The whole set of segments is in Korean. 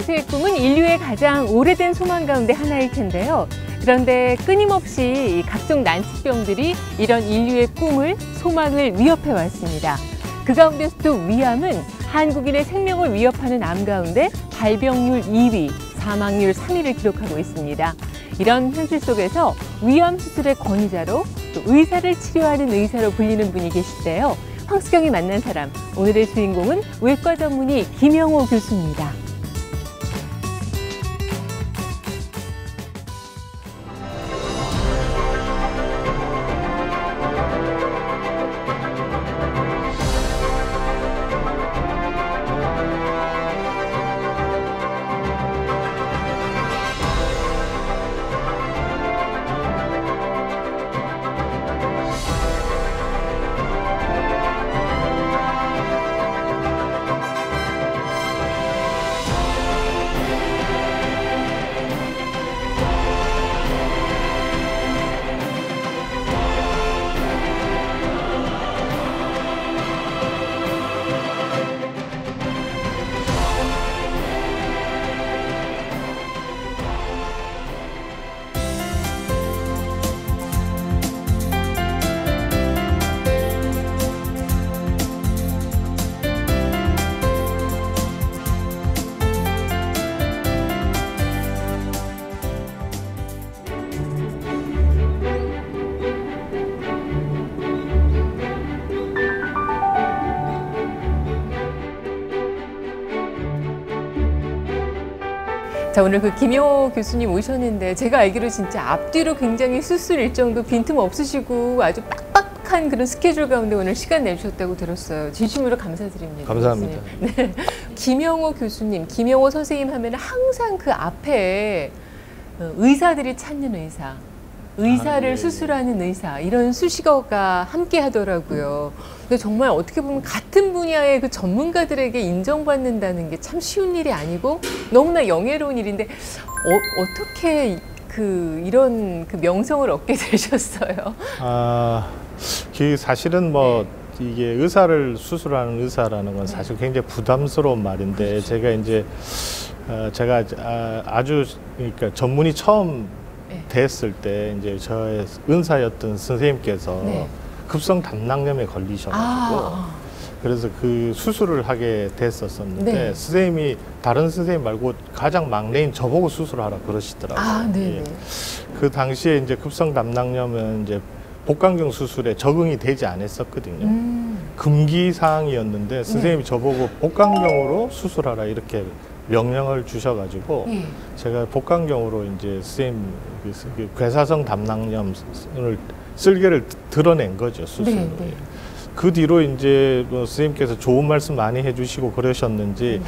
위암수술의 꿈은 인류의 가장 오래된 소망 가운데 하나일 텐데요. 그런데 끊임없이 각종 난치병들이 이런 인류의 꿈을, 소망을 위협해 왔습니다. 그 가운데서도 위암은 한국인의 생명을 위협하는 암 가운데 발병률 2위, 사망률 3위를 기록하고 있습니다. 이런 현실 속에서 위암 수술의 권위자로 또 의사를 치료하는 의사로 불리는 분이 계신데요. 황수경이 만난 사람, 오늘의 주인공은 외과 전문의 김영호 교수입니다. 자, 오늘 그 김영호 교수님 오셨는데 제가 알기로 진짜 앞뒤로 굉장히 수술 일정도 빈틈 없으시고 아주 빡빡한 그런 스케줄 가운데 오늘 시간 내주셨다고 들었어요. 진심으로 감사드립니다. 감사합니다. 네. 김영호 교수님, 김영호 선생님 하면 항상 그 앞에 의사들이 찾는 의사, 의사를 네. 수술하는 의사, 이런 수식어가 함께 하더라고요. 근데 정말 어떻게 보면 같은 분야의 그 전문가들에게 인정받는다는 게 참 쉬운 일이 아니고 너무나 영예로운 일인데 어떻게 이런 명성을 얻게 되셨어요? 사실은 뭐 이게 의사를 수술하는 의사라는 건 사실 굉장히 부담스러운 말인데, 그렇죠. 제가 아주 그러니까 전문의 처음 됐을 때 이제 저의 은사였던 선생님께서 급성 담낭염에 걸리셔가지고 그래서 그 수술을 하게 됐었는데 선생님이 다른 선생님 말고 가장 막내인 저보고 수술하라 그러시더라고요. 예. 그 당시에 이제 급성 담낭염은 이제 복강경 수술에 적응이 되지 않았었거든요. 금기 사항이었는데 선생님이 저보고 복강경으로 수술하라 이렇게 명령을 주셔가지고 제가 복강경으로 이제 선생님 괴사성 담낭염을 쓸개를 드러낸 거죠, 수술로. 그 뒤로 이제 선생님께서 좋은 말씀 많이 해주시고 그러셨는지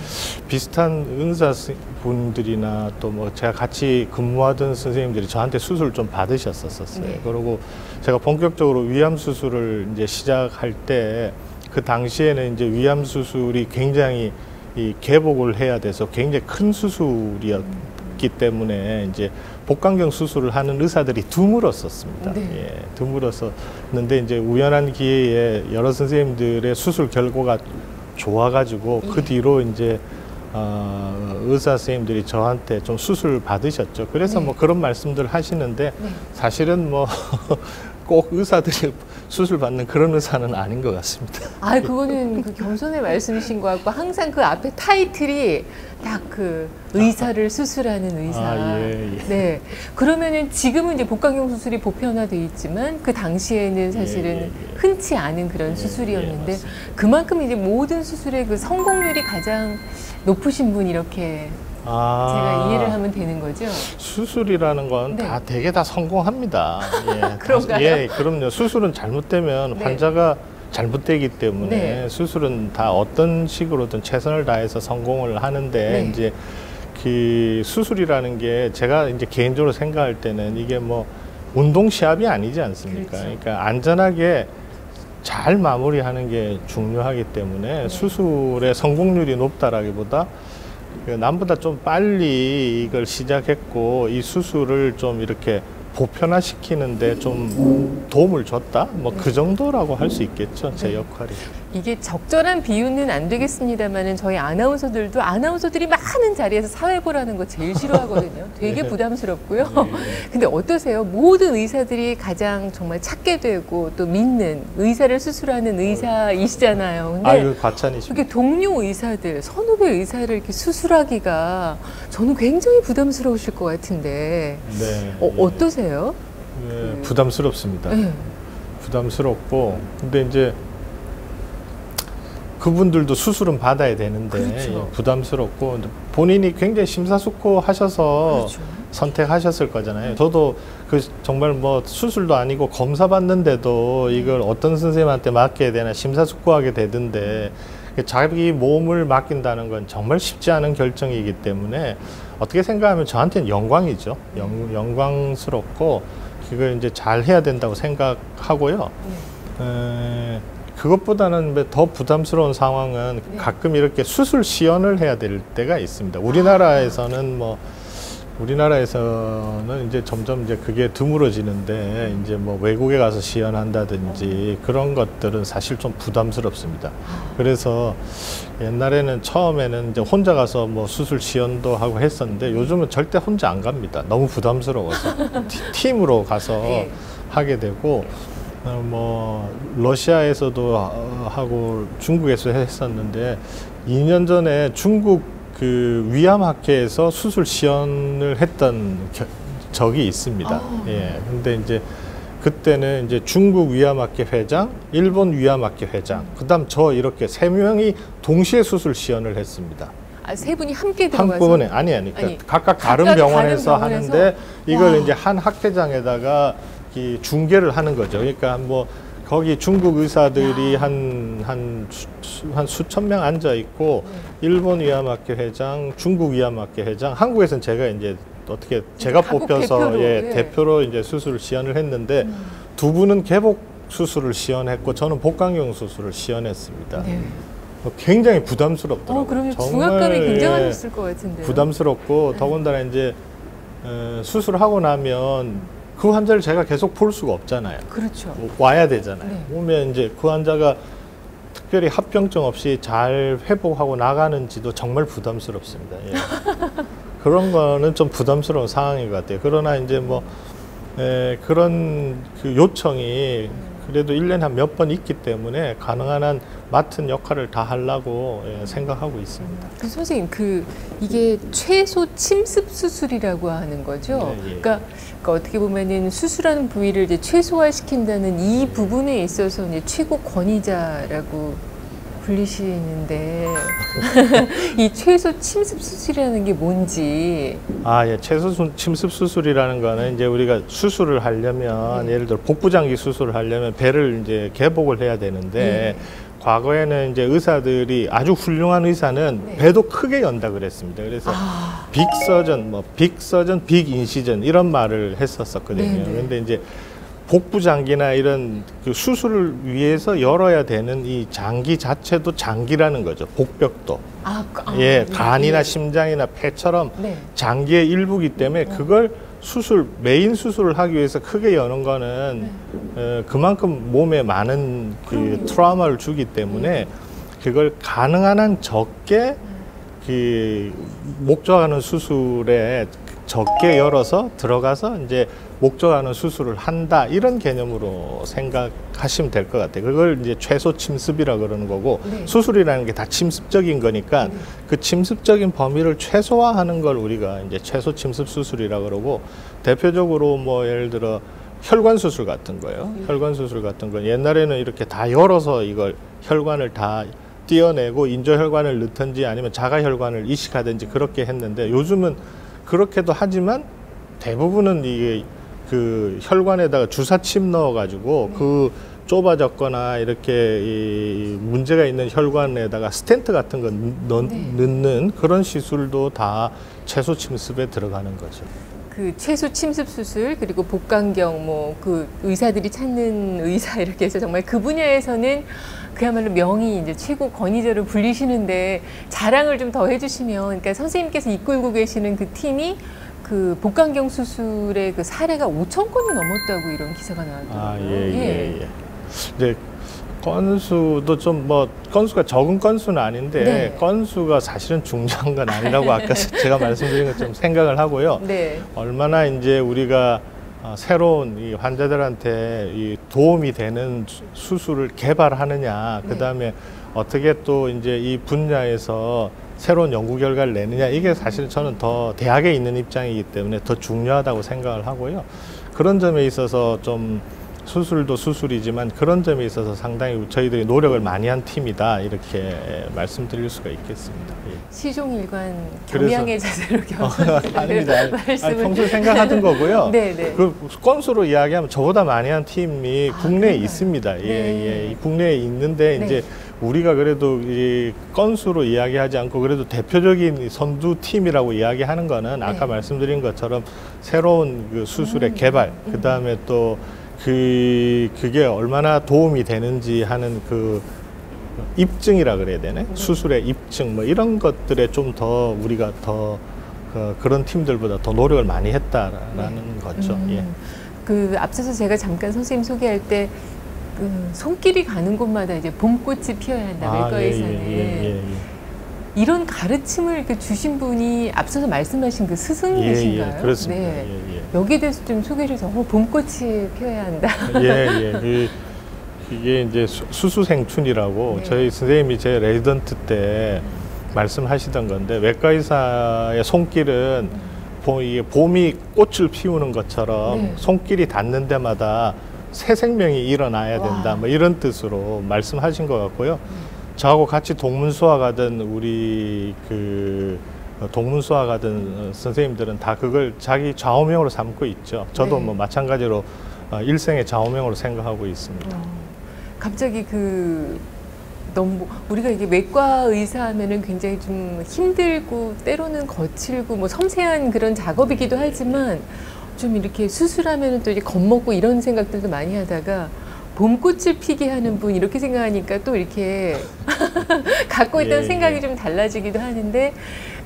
비슷한 은사분들이나 또 뭐 제가 같이 근무하던 선생님들이 저한테 수술 좀 받으셨었어요. 그리고 제가 본격적으로 위암 수술을 이제 시작할 때 그 당시에는 이제 위암 수술이 굉장히 개복을 해야 돼서 굉장히 큰 수술이었기 때문에 이제 복강경 수술을 하는 의사들이 드물었었습니다. 예, 드물었었는데 이제 우연한 기회에 여러 선생님들의 수술 결과가 좋아가지고 그 뒤로 이제 의사 선생님들이 저한테 좀 수술 받으셨죠. 그래서 뭐 그런 말씀들 하시는데 사실은 뭐 꼭 의사들이 수술 받는 그런 의사는 아닌 것 같습니다. 그거는 그 겸손의 말씀이신 것 같고 항상 그 앞에 타이틀이 딱 그 의사를 수술하는 의사. 네. 그러면은 지금은 이제 복강경 수술이 보편화돼 있지만 그 당시에는 사실은 흔치 않은 그런 수술이었는데 그만큼 이제 모든 수술의 그 성공률이 가장 높으신 분 이렇게 제가 이해를 하면 되는 거죠? 수술이라는 건 다 되게 다 성공합니다. 그런가요? 예, 그럼요. 수술은 잘못되면 환자가 잘못되기 때문에 수술은 다 어떤 식으로든 최선을 다해서 성공을 하는데 이제 그 수술이라는 게 제가 이제 개인적으로 생각할 때는 이게 뭐 운동 시합이 아니지 않습니까? 그러니까 안전하게 잘 마무리하는 게 중요하기 때문에 수술의 성공률이 높다라기보다 남보다 좀 빨리 이걸 시작했고 이 수술을 좀 이렇게 보편화시키는데 좀 도움을 줬다? 뭐 그 정도라고 할 수 있겠죠, 제 역할이. 이게 적절한 비유는 안 되겠습니다만은 저희 아나운서들이 많은 자리에서 사회보라는 거 제일 싫어하거든요. 되게 네. 부담스럽고요. 네. 근데 어떠세요? 모든 의사들이 가장 정말 찾게 되고 또 믿는 의사를 수술하는 의사이시잖아요. 근데 아유, 과찬이십니다. 그게 동료 의사들, 선후배 의사를 이렇게 수술하기가 저는 굉장히 부담스러우실 것 같은데 네. 어떠세요? 네, 부담스럽습니다. 네. 부담스럽고, 근데 이제 그분들도 수술은 받아야 되는데 그렇죠. 예, 부담스럽고 본인이 굉장히 심사숙고하셔서 그렇죠. 선택하셨을 거잖아요. 저도 그 정말 뭐 수술도 아니고 검사 받는데도 이걸 어떤 선생님한테 맡겨야 되나 심사숙고하게 되던데 자기 몸을 맡긴다는 건 정말 쉽지 않은 결정이기 때문에 어떻게 생각하면 저한테는 영광이죠. 영광스럽고 그걸 이제 잘 해야 된다고 생각하고요. 그것보다는 더 부담스러운 상황은 가끔 이렇게 수술 시연을 해야 될 때가 있습니다. 우리나라에서는 이제 점점 이제 그게 드물어지는데 이제 뭐 외국에 가서 시연한다든지 그런 것들은 사실 좀 부담스럽습니다. 그래서 옛날에는 처음에는 이제 혼자 가서 뭐 수술 시연도 하고 했었는데 요즘은 절대 혼자 안 갑니다. 너무 부담스러워서 팀으로 가서 하게 되고 뭐 러시아에서도 하고 중국에서 했었는데 2년 전에 중국 그 위암학회에서 수술 시연을 했던 적이 있습니다. 예. 근데 이제 그때는 이제 중국 위암학회 회장, 일본 위암학회 회장, 그다음 저 이렇게 3명이 동시에 수술 시연을 했습니다. 아, 3분이 함께 들어가서? 한꺼번에 아니 그러니까 각각 다른 병원에서 하는데 이걸 이제 한 학회장에다가 이 중계를 하는 거죠. 그러니까 뭐 거기 중국 의사들이 한 수천 명 앉아 있고 일본 위암학회 회장, 중국 위암학회 회장, 한국에서는 제가 이제 어떻게 제가 뽑혀서 대표로, 대표로 이제 수술을 시연을 했는데 두 분은 개복 수술을 시연했고 저는 복강경 수술을 시연했습니다. 네. 굉장히 부담스럽더라고요. 그러면 중압감이 굉장하셨을 것 같은데요. 부담스럽고 더군다나 이제 수술하고 나면 그 환자를 제가 계속 볼 수가 없잖아요. 그렇죠. 와야 되잖아요. 오면 이제 그 환자가 특별히 합병증 없이 잘 회복하고 나가는지도 정말 부담스럽습니다. 예. 그런 거는 좀 부담스러운 상황인 것 같아요. 그러나 이제 뭐 그런 그 요청이 그래도 1년에 한 몇 번 있기 때문에 가능한 한 맡은 역할을 다 하려고 생각하고 있습니다. 선생님, 이게 최소 침습 수술이라고 하는 거죠? 그러니까 어떻게 보면은 수술하는 부위를 이제 최소화시킨다는 이 부분에 있어서 이제 최고 권위자라고 불리시는데 이 최소 침습 수술이라는 게 뭔지. 최소 침습 수술이라는 거는 이제 우리가 수술을 하려면 예를 들어 복부장기 수술을 하려면 배를 이제 개복을 해야 되는데 과거에는 이제 의사들이 아주 훌륭한 의사는 배도 크게 연다 그랬습니다. 그래서 빅서전, 빅인시전 이런 말을 했었거든요. 그런데 이제 복부장기나 이런 그 수술을 위해서 열어야 되는 이 장기 자체도 장기라는 거죠. 복벽도. 간이나 심장이나 폐처럼 장기의 일부이기 때문에 그걸 메인 수술을 하기 위해서 크게 여는 거는 그만큼 몸에 많은 그 트라우마를 주기 때문에 그걸 가능한 한 적게 그 목적하는 수술에 적게 열어서 들어가서 이제 목적하는 수술을 한다 이런 개념으로 생각하시면 될 것 같아요. 그걸 이제 최소 침습이라 그러는 거고 수술이라는 게 다 침습적인 거니까 그 침습적인 범위를 최소화하는 걸 우리가 이제 최소 침습 수술이라 그러고 대표적으로 뭐 예를 들어 혈관 수술 같은 거요. 혈관 수술 같은 건 옛날에는 이렇게 다 열어서 이걸 혈관을 다 띄어내고 인조혈관을 넣든지 아니면 자가혈관을 이식하든지 그렇게 했는데 요즘은 그렇게도 하지만 대부분은 이게 그 혈관에다가 주사침 넣어가지고 그 좁아졌거나 이렇게 이 문제가 있는 혈관에다가 스텐트 같은 거 넣는 그런 시술도 다 최소 침습에 들어가는 거죠. 그 최소 침습 수술 그리고 복강경 그 의사들이 찾는 의사 이렇게 해서 정말 그 분야에서는 그야말로 명의 이제 최고 권위자로 불리시는데 자랑을 좀 더 해주시면 그러니까 선생님께서 이끌고 계시는 그 팀이 그 복강경 수술의 그 사례가 5,000건이 넘었다고 이런 기사가 나왔더라고요. 이제 건수도 좀 뭐 건수가 적은 건수는 아닌데 네. 건수가 사실은 중요한 건 아니라고 아까 제가 말씀드린 것좀 생각을 하고요. 네. 얼마나 이제 우리가 새로운 이 환자들한테 이 도움이 되는 수술을 개발하느냐, 그 다음에 어떻게 또 이제 이 분야에서 새로운 연구 결과를 내느냐, 이게 사실 저는 더 대학에 있는 입장이기 때문에 더 중요하다고 생각을 하고요. 그런 점에 있어서 좀 수술도 수술이지만 그런 점에 있어서 상당히 저희들이 노력을 많이 한 팀이다, 이렇게 말씀드릴 수가 있겠습니다. 예. 시종일관 겸양의 자세로 아닙니다. 말씀을 평소에 생각하던 거고요. 네네. 그 건수로 이야기하면 저보다 많이 한 팀이 국내에 있습니다. 예, 네. 예. 국내에 있는데 네. 이제 우리가 그래도 이 건수로 이야기하지 않고 그래도 대표적인 선두 팀이라고 이야기하는 거는 아까 말씀드린 것처럼 새로운 그 수술의 개발, 그 다음에 또 그게 얼마나 도움이 되는지 하는 그 입증이라 그래야 되네. 수술의 입증 뭐 이런 것들에 좀 더 우리가 더 그런 팀들보다 더 노력을 많이 했다라는 거죠. 예. 그 앞서서 제가 잠깐 선생님 소개할 때 그 손길이 가는 곳마다 이제 봄꽃이 피어야 한다. 외과에서는 이런 가르침을 이렇게 주신 분이 앞서서 말씀하신 그 스승이신가요? 예, 그렇습니다. 네. 예, 예. 여기에 대해서 좀 소개를 좀 봄꽃이 피어야 한다. 예, 예. 이게 이제 수수생춘이라고 저희 선생님이 제 레지던트 때 말씀하시던 건데, 외과 의사의 손길은 이게 봄이 꽃을 피우는 것처럼 손길이 닿는 데마다 새 생명이 일어나야 된다. 뭐 이런 뜻으로 말씀하신 것 같고요. 저하고 같이 동문수화 가던 우리 그 동문수화 가던 선생님들은 다 그걸 자기 좌우명으로 삼고 있죠. 저도 뭐 마찬가지로 일생의 좌우명으로 생각하고 있습니다. 갑자기 너무 우리가 이게 외과 의사 하면은 굉장히 좀 힘들고 때로는 거칠고 뭐 섬세한 그런 작업이기도 하지만 좀 이렇게 수술하면은 또 이제 겁먹고 이런 생각들도 많이 하다가 봄꽃을 피게 하는 분 이렇게 생각하니까 또 이렇게 갖고 있던 생각이 좀 달라지기도 하는데,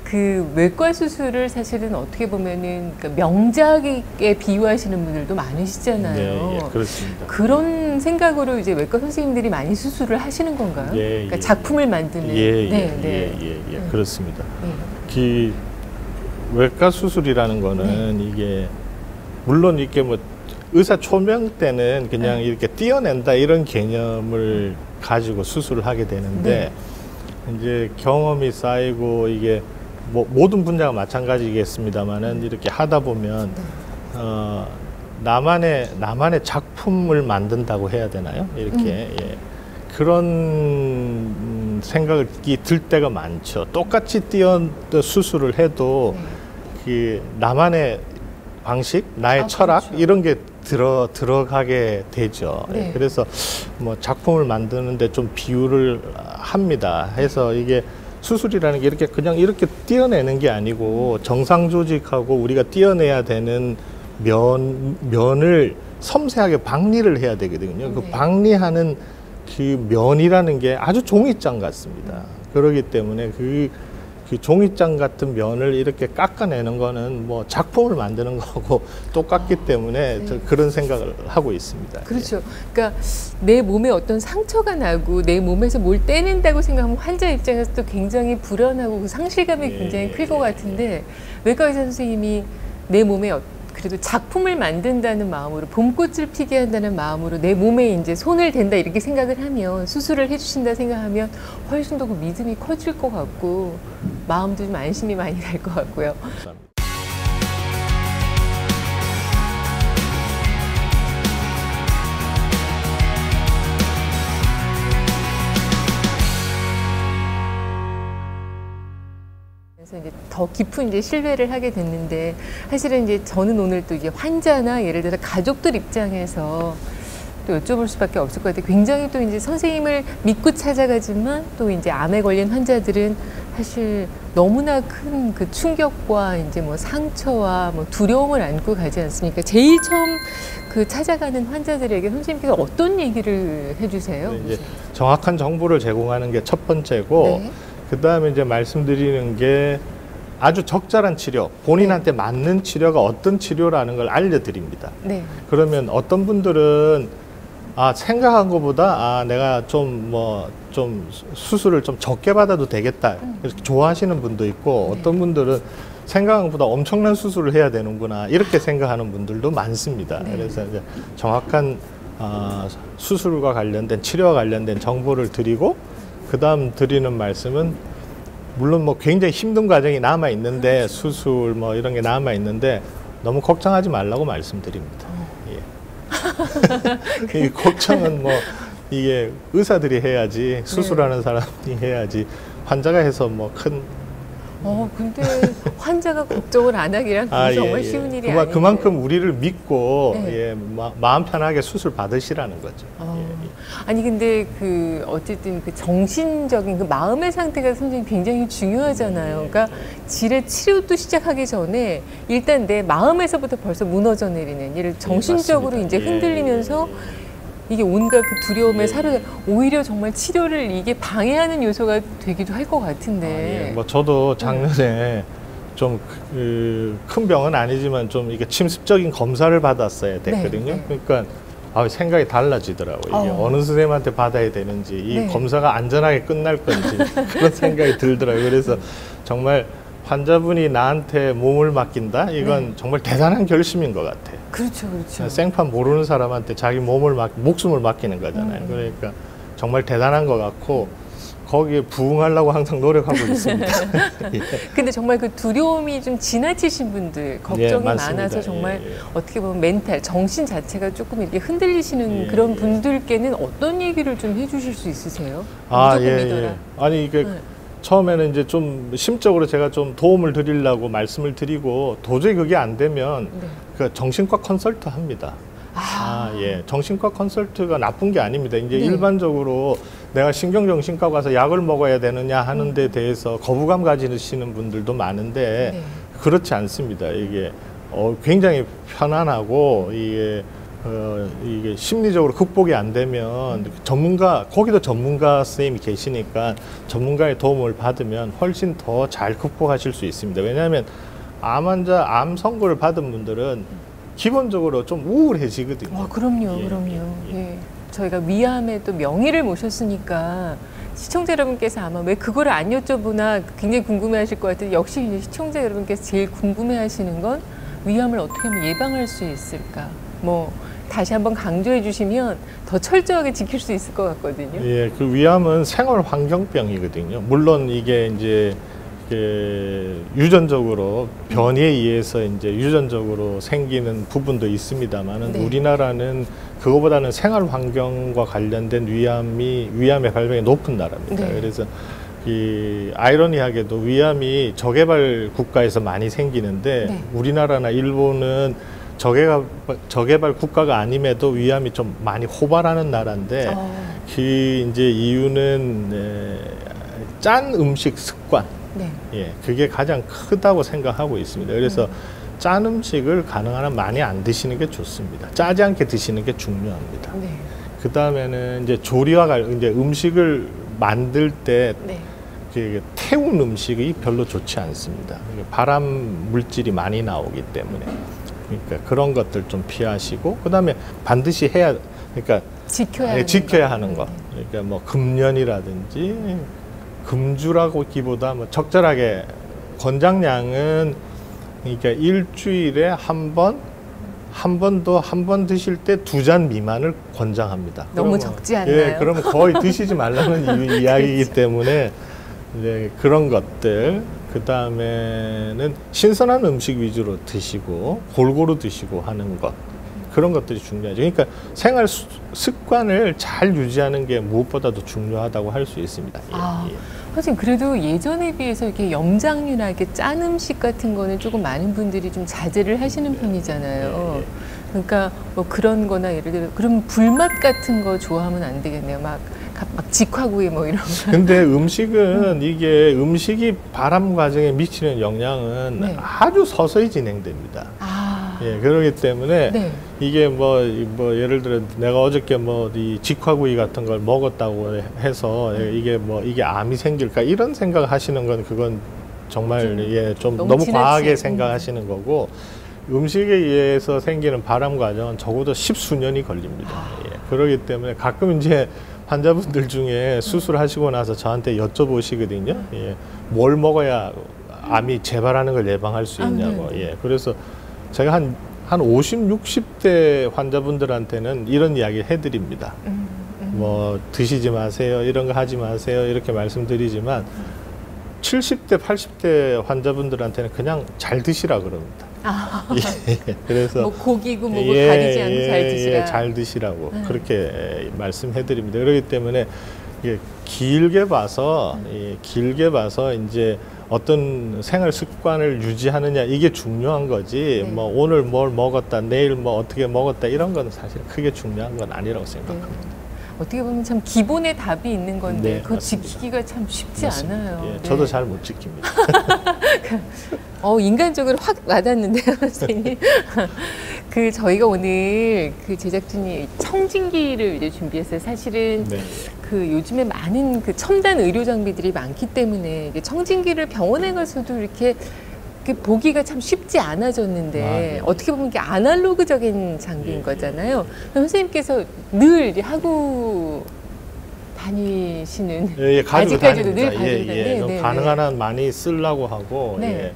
그 외과 수술을 사실은 어떻게 보면은 그 명작에 비유하시는 분들도 많으시잖아요. 네, 그렇습니다. 그런 생각으로 이제 외과 선생님들이 많이 수술을 하시는 건가요? 그러니까 작품을 만드는. 그렇습니다. 그 외과 수술이라는 거는 이게 물론 이렇게 뭐 의사 초명 때는 그냥 이렇게 띄어낸다 이런 개념을 가지고 수술을 하게 되는데, 이제 경험이 쌓이고 이게 뭐 모든 분야가 마찬가지겠습니다만은 이렇게 하다 보면 나만의 작품을 만든다고 해야 되나요? 이렇게 그런 생각이 들 때가 많죠. 똑같이 수술을 해도 그 나만의 방식, 나의 철학, 그렇죠. 이런 게 들어가게 되죠. 그래서 뭐 작품을 만드는데 좀 비유를 합니다. 해서 이게 수술이라는 게 이렇게 그냥 이렇게 띄어내는 게 아니고 정상 조직하고 우리가 띄어내야 되는 면을 섬세하게 박리를 해야 되거든요. 그 박리하는 그 면이라는 게 아주 종이장 같습니다. 그렇기 때문에 그 종이장 같은 면을 이렇게 깎아내는 거는 뭐 작품을 만드는 거하고 똑같기 때문에 저 그런 생각을 하고 있습니다. 그렇죠. 그러니까 내 몸에 어떤 상처가 나고 내 몸에서 뭘 떼낸다고 생각하면 환자 입장에서 또 굉장히 불안하고 그 상실감이 굉장히 클 것 같은데, 외과 의사 선생님이 내 몸에 그래도 작품을 만든다는 마음으로, 봄꽃을 피게 한다는 마음으로 내 몸에 이제 손을 댄다 이렇게 생각을 하면, 수술을 해주신다 생각하면 훨씬 더 그 믿음이 커질 것 같고 마음도 좀 안심이 많이 될 것 같고요. 감사합니다. 그래서 이제 더 깊은 이제 신뢰를 하게 됐는데, 사실은 이제 저는 오늘 또 이제 환자나 예를 들어 가족들 입장에서 또 여쭤볼 수밖에 없을 것 같아요. 굉장히 또 이제 선생님을 믿고 찾아가지만 또 이제 암에 걸린 환자들은 사실 너무나 큰 그 충격과 이제 뭐 상처와 뭐 두려움을 안고 가지 않습니까? 제일 처음 그 찾아가는 환자들에게 선생님께서 어떤 얘기를 해주세요? 이제 정확한 정보를 제공하는 게 첫 번째고, 그 다음에 이제 말씀드리는 게 아주 적절한 치료, 본인한테 맞는 치료가 어떤 치료라는 걸 알려드립니다. 그러면 어떤 분들은 생각한 것보다 내가 좀 수술을 좀 적게 받아도 되겠다. 이렇게 좋아하시는 분도 있고 어떤 분들은 생각한 것보다 엄청난 수술을 해야 되는구나 이렇게 생각하는 분들도 많습니다. 그래서 이제 정확한 수술과 관련된 치료와 관련된 정보를 드리고 그다음 드리는 말씀은 물론 뭐 굉장히 힘든 과정이 남아 있는데 수술 뭐 이런 게 남아 있는데 너무 걱정하지 말라고 말씀드립니다. 이 걱정은 뭐 이게 의사들이 해야지 수술하는 사람이 해야지 환자가 해서 뭐 큰 근데 환자가 걱정을 안 하기란 정말 쉬운 일이 아니에요. 그만큼 우리를 믿고 마음 편하게 수술 받으시라는 거죠. 아니 근데 어쨌든 정신적인 마음의 상태가 선생님 굉장히 중요하잖아요. 그러니까 질의 치료도 시작하기 전에 일단 내 마음에서부터 벌써 무너져 내리는 이를 정신적으로 이제 흔들리면서 이게 온갖 두려움에 오히려 정말 치료를 이게 방해하는 요소가 되기도 할 것 같은데. 뭐 저도 작년에 좀 큰 병은 아니지만 좀 이게 침습적인 검사를 받았어야 됐거든요. 그러니까 생각이 달라지더라고요. 이게 어느 선생님한테 받아야 되는지, 이 검사가 안전하게 끝날 건지 그런 생각이 들더라고요. 그래서 정말 환자분이 나한테 몸을 맡긴다? 이건 정말 대단한 결심인 것 같아요. 그렇죠, 그렇죠. 생판 모르는 사람한테 자기 목숨을 맡기는 거잖아요. 그러니까 정말 대단한 것 같고 거기에 부응하려고 항상 노력하고 있습니다. 근데 정말 두려움이 좀 지나치신 분들, 걱정이 많아서 정말 어떻게 보면 멘탈, 정신 자체가 조금 이렇게 흔들리시는 그런 분들께는 어떤 얘기를 좀 해주실 수 있으세요? 무조건 믿어라. 아니 이게 처음에는 이제 좀 심적으로 제가 좀 도움을 드리려고 말씀을 드리고 도저히 그게 안 되면 그 정신과 컨설트 합니다. 정신과 컨설트가 나쁜 게 아닙니다. 이제 일반적으로 내가 신경정신과 가서 약을 먹어야 되느냐 하는 데 대해서 거부감 가지시는 분들도 많은데 그렇지 않습니다. 이게 굉장히 편안하고 이게 심리적으로 극복이 안 되면 거기도 전문가 선생님이 계시니까 전문가의 도움을 받으면 훨씬 더 잘 극복하실 수 있습니다. 왜냐하면 암 선고를 받은 분들은 기본적으로 좀 우울해지거든요. 그럼요. 저희가 위암의 또 명의를 모셨으니까 시청자 여러분께서 아마 왜 그걸 안 여쭤보나 굉장히 궁금해하실 것 같은데 역시 이제 시청자 여러분께서 제일 궁금해하시는 건 위암을 어떻게 하면 예방할 수 있을까? 다시 한번 강조해 주시면 더 철저하게 지킬 수 있을 것 같거든요. 그 위암은 생활 환경병이거든요. 물론 이게 이제 유전적으로 변이에 의해서 이제 유전적으로 생기는 부분도 있습니다만은 우리나라는 그거보다는 생활 환경과 관련된 위암의 발병이 높은 나라입니다. 그래서 아이러니하게도 위암이 저개발 국가에서 많이 생기는데 우리나라나 일본은 저개발 국가가 아님에도 위암이 좀 많이 호발하는 나라인데 이제 이유는 짠 음식 습관 그게 가장 크다고 생각하고 있습니다. 그래서 짠 음식을 가능한 한 많이 안 드시는 게 좋습니다. 짜지 않게 드시는 게 중요합니다. 그 다음에는 이제 이제 음식을 만들 때 태운 음식이 별로 좋지 않습니다. 발암 물질이 많이 나오기 때문에 그러니까 그런 것들 좀 피하시고 그 다음에 반드시 지켜야 하는 것. 그러니까 뭐 금연이라든지 금주라고 기보다 적절하게 권장량은 그러니까 일주일에 한 번 드실 때 2잔 미만을 권장합니다. 너무 적지 않나요? 그러면 거의 드시지 말라는 이야기이기 때문에 이제 그런 것들 그 다음에는 신선한 음식 위주로 드시고 골고루 드시고 하는 것 그런 것들이 중요하죠. 그러니까 생활 습관을 잘 유지하는 게 무엇보다도 중요하다고 할 수 있습니다. 선생님 그래도 예전에 비해서 이렇게 염장류나 이렇게 짠 음식 같은 거는 조금 많은 분들이 좀 자제를 하시는 편이잖아요. 그러니까 뭐 그런 거나 예를 들어 그럼 불맛 같은 거 좋아하면 안 되겠네요. 막 직화구이 뭐 이런 거. 근데 음식은 이게 음식이 발암 과정에 미치는 영향은 아주 서서히 진행됩니다. 그렇기 때문에 이게 뭐 예를 들어 내가 어저께 이 직화구이 같은 걸 먹었다고 해서 이게 암이 생길까 이런 생각 하시는 건 그건 정말 좀 너무 과하게 생각하시는 거고 음식에 의해서 생기는 발암 과정은 적어도 10수년이 걸립니다. 그러기 때문에 가끔 이제 환자분들 중에 수술하시고 나서 저한테 여쭤보시거든요. 예, 뭘 먹어야 암이 재발하는 걸 예방할 수 있냐고. 예, 그래서 제가 한 50, 60대 환자분들한테는 이런 이야기 해드립니다. 뭐 드시지 마세요, 이런 거 하지 마세요, 이렇게 말씀드리지만 70대, 80대 환자분들한테는 그냥 잘 드시라 그럽니다. 예, 그래서 뭐 고기고 뭐고 가리지 않고 잘 드시라. 예, 잘 드시라고 그렇게 말씀해드립니다. 그렇기 때문에 이게 길게 봐서 이제 어떤 생활 습관을 유지하느냐 이게 중요한 거지. 뭐 오늘 뭘 먹었다, 내일 뭐 어떻게 먹었다 이런 건 사실 크게 중요한 건 아니라고 생각합니다. 어떻게 보면 참 기본의 답이 있는 건데 네, 그거 맞습니다. 지키기가 참 쉽지 맞습니다. 않아요. 예, 네. 저도 잘 못 지킵니다. 인간적으로 확 와닿는데요, 선생님. 저희가 오늘 제작진이 청진기를 이제 준비했어요. 사실은 네. 요즘에 많은 첨단 의료 장비들이 많기 때문에 이게 청진기를 병원에 가서도 이렇게 보기가 참 쉽지 않아졌는데 네. 어떻게 보면 이게 아날로그적인 장비인 거잖아요. 선생님께서 늘 하고 다니시는 예, 아직까지도 늘 다닙니다. 가지고 다니는데 가능한 한 많이 쓰려고 하고 네.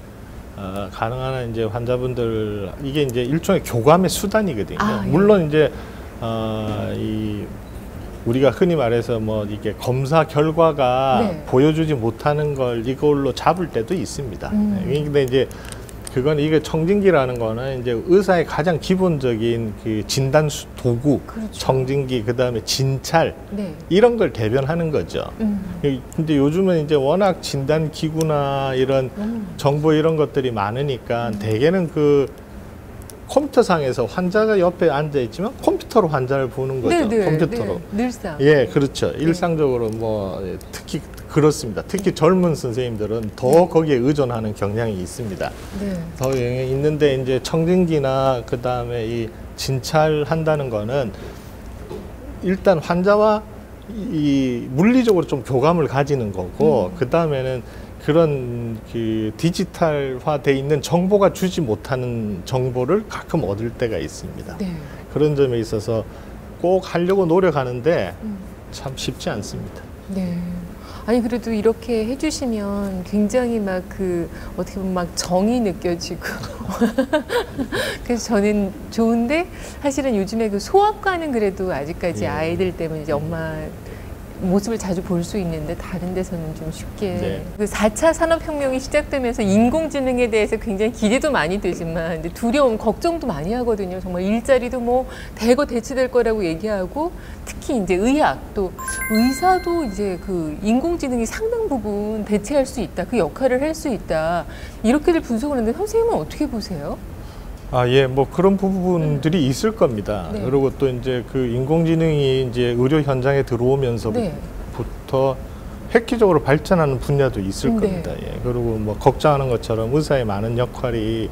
가능한 한 이제 환자분들 이게 이제 일종의 교감의 수단이거든요. 예. 물론 이제 우리가 흔히 말해서 뭐 이게 검사 결과가 보여주지 못하는 걸 이걸로 잡을 때도 있습니다. 근데 이제 그건 이게 청진기라는 거는 이제 의사의 가장 기본적인 진단 도구, 그렇죠. 청진기, 그다음에 진찰 이런 걸 대변하는 거죠. 근데 요즘은 이제 워낙 진단 기구나 이런 정보 이런 것들이 많으니까 대개는 컴퓨터상에서 환자가 옆에 앉아 있지만 컴퓨터로 환자를 보는 거죠. 컴퓨터로. 늘상. 예, 그렇죠. 일상적으로 뭐 특히 그렇습니다. 특히 젊은 선생님들은 더 거기에 의존하는 경향이 있습니다. 더 영향이 있는데 이제 청진기나 그 다음에 이 진찰한다는 거는 일단 환자와 이 물리적으로 좀 교감을 가지는 거고 그 다음에는 그런 디지털화돼 있는 정보가 주지 못하는 정보를 가끔 얻을 때가 있습니다. 그런 점에 있어서 꼭 하려고 노력하는데 참 쉽지 않습니다. 네. 아니 그래도 이렇게 해주시면 굉장히 어떻게 보면 정이 느껴지고 그래서 저는 좋은데 사실은 요즘에 소아과는 그래도 아직까지 아이들 때문에 이제 엄마 모습을 자주 볼 수 있는데 다른 데서는 좀 쉽게 4차 산업혁명이 시작되면서 인공지능에 대해서 굉장히 기대도 많이 되지만 두려움, 걱정도 많이 하거든요. 정말 일자리도 뭐 대거 대체될 거라고 얘기하고 특히 이제 의학 또 의사도 이제 인공지능이 상당 부분 대체할 수 있다. 그 역할을 할 수 있다. 이렇게들 분석을 하는데 선생님은 어떻게 보세요? 예, 뭐 그런 부분들이 있을 겁니다. 그리고 또 이제 인공지능이 이제 의료 현장에 들어오면서부터 획기적으로 발전하는 분야도 있을 겁니다. 예. 그리고 뭐 걱정하는 것처럼 의사의 많은 역할이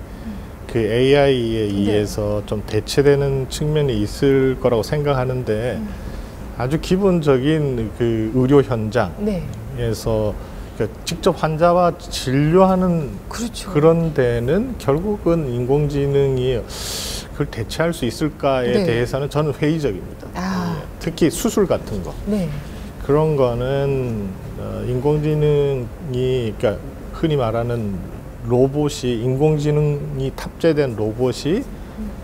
AI에 의해서 좀 대체되는 측면이 있을 거라고 생각하는데 아주 기본적인 의료 현장에서 직접 환자와 진료하는 그런 데는 결국은 인공지능이 그걸 대체할 수 있을까에 대해서는 저는 회의적입니다. 특히 수술 같은 거. 그런 거는 인공지능이 그러니까 흔히 말하는 로봇이 인공지능이 탑재된 로봇이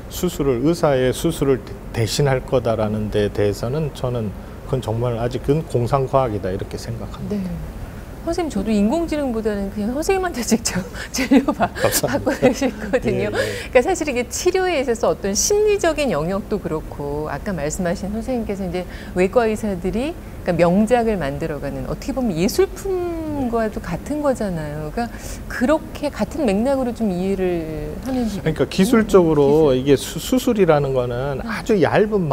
의사의 수술을 대신할 거다라는 데 대해서는 저는 그건 정말 아직은 공상과학이다 이렇게 생각합니다. 선생님 저도 인공지능보다는 그냥 선생님한테 직접 진료받고 계시거든요. 그러니까 사실 이게 치료에 있어서 어떤 심리적인 영역도 그렇고 아까 말씀하신 선생님께서 이제 외과 의사들이 명작을 만들어가는 어떻게 보면 예술품과도 같은 거잖아요. 그러니까 그렇게 같은 맥락으로 좀 이해를 하면 그러니까 기술적으로 이게 수술이라는 거는 아주 얇은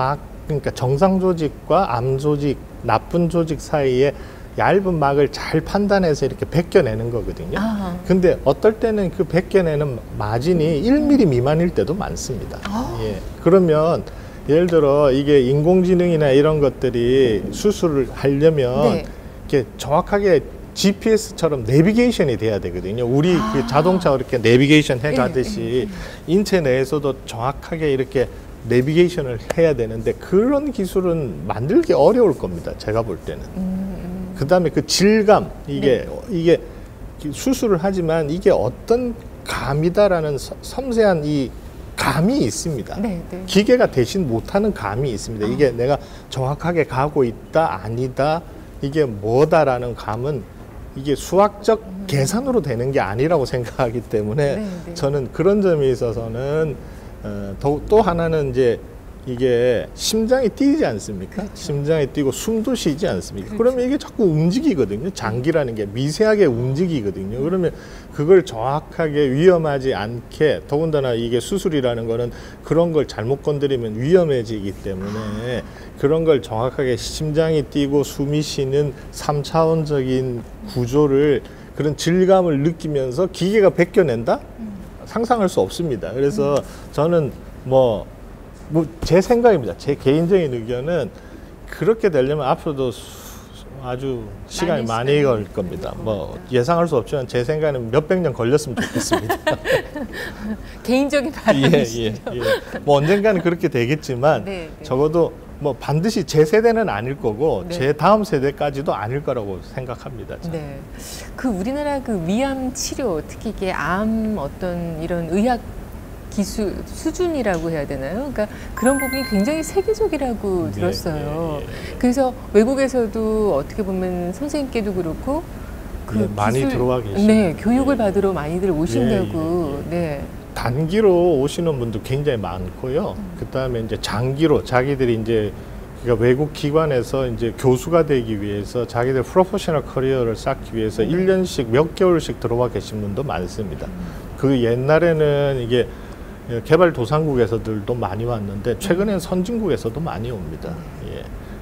그러니까 정상 조직과 암 조직, 나쁜 조직 사이에 얇은 막을 잘 판단해서 이렇게 벗겨내는 거거든요. 근데 어떨 때는 벗겨내는 마진이 1mm 미만일 때도 많습니다. 예. 그러면 예를 들어 이게 인공지능이나 이런 것들이 수술을 하려면 이렇게 정확하게 GPS처럼 내비게이션이 돼야 되거든요. 우리 자동차 이렇게 내비게이션 해가듯이 인체 내에서도 정확하게 이렇게 내비게이션을 해야 되는데 그런 기술은 만들기 어려울 겁니다. 제가 볼 때는. 그다음에 그 질감 이게 수술을 하지만 이게 어떤 감이다라는 섬세한 이 감이 있습니다. 기계가 대신 못하는 감이 있습니다. 이게 내가 정확하게 가고 있다 아니다 이게 뭐다라는 감은 이게 수학적 계산으로 되는 게 아니라고 생각하기 때문에 저는 그런 점에 있어서는 또 하나는 이제 이게 심장이 뛰지 않습니까? 그렇죠. 심장이 뛰고 숨도 쉬지 않습니까? 그렇죠. 그러면 이게 자꾸 움직이거든요. 장기라는 게 미세하게 움직이거든요. 그러면 그걸 정확하게 위험하지 않게 더군다나 이게 수술이라는 거는 그런 걸 잘못 건드리면 위험해지기 때문에 그런 걸 정확하게 심장이 뛰고 숨이 쉬는 3차원적인 구조를 그런 질감을 느끼면서 기계가 베껴낸다? 상상할 수 없습니다. 그래서 저는 뭐 제 생각입니다. 제 개인적인 의견은 그렇게 되려면 앞으로도 아주 시간이 많이 걸릴 겁니다. 뭐 예상할 수 없지만 제 생각에는 몇백 년 걸렸으면 좋겠습니다. 개인적인 바람이시죠. 뭐 언젠가는 그렇게 되겠지만 적어도 뭐 반드시 제 세대는 아닐 거고 제 다음 세대까지도 아닐 거라고 생각합니다. 그 우리나라 그 위암 치료 특히 이게 암 어떤 이런 의학 기술 수준이라고 해야 되나요? 그러니까 그런 부분이 굉장히 세계적이라고 들었어요. 그래서 외국에서도 어떻게 보면 선생님께도 그렇고 그 많이 들어와 계시죠. 교육을 받으러 많이들 오신다고. 단기로 오시는 분도 굉장히 많고요. 그다음에 이제 장기로 자기들이 이제 그러니까 외국 기관에서 이제 교수가 되기 위해서 자기들 프로페셔널 커리어를 쌓기 위해서 1년씩 몇 개월씩 들어와 계신 분도 많습니다. 그 옛날에는 이게 개발도상국에서들도 많이 왔는데 최근엔 선진국에서도 많이 옵니다.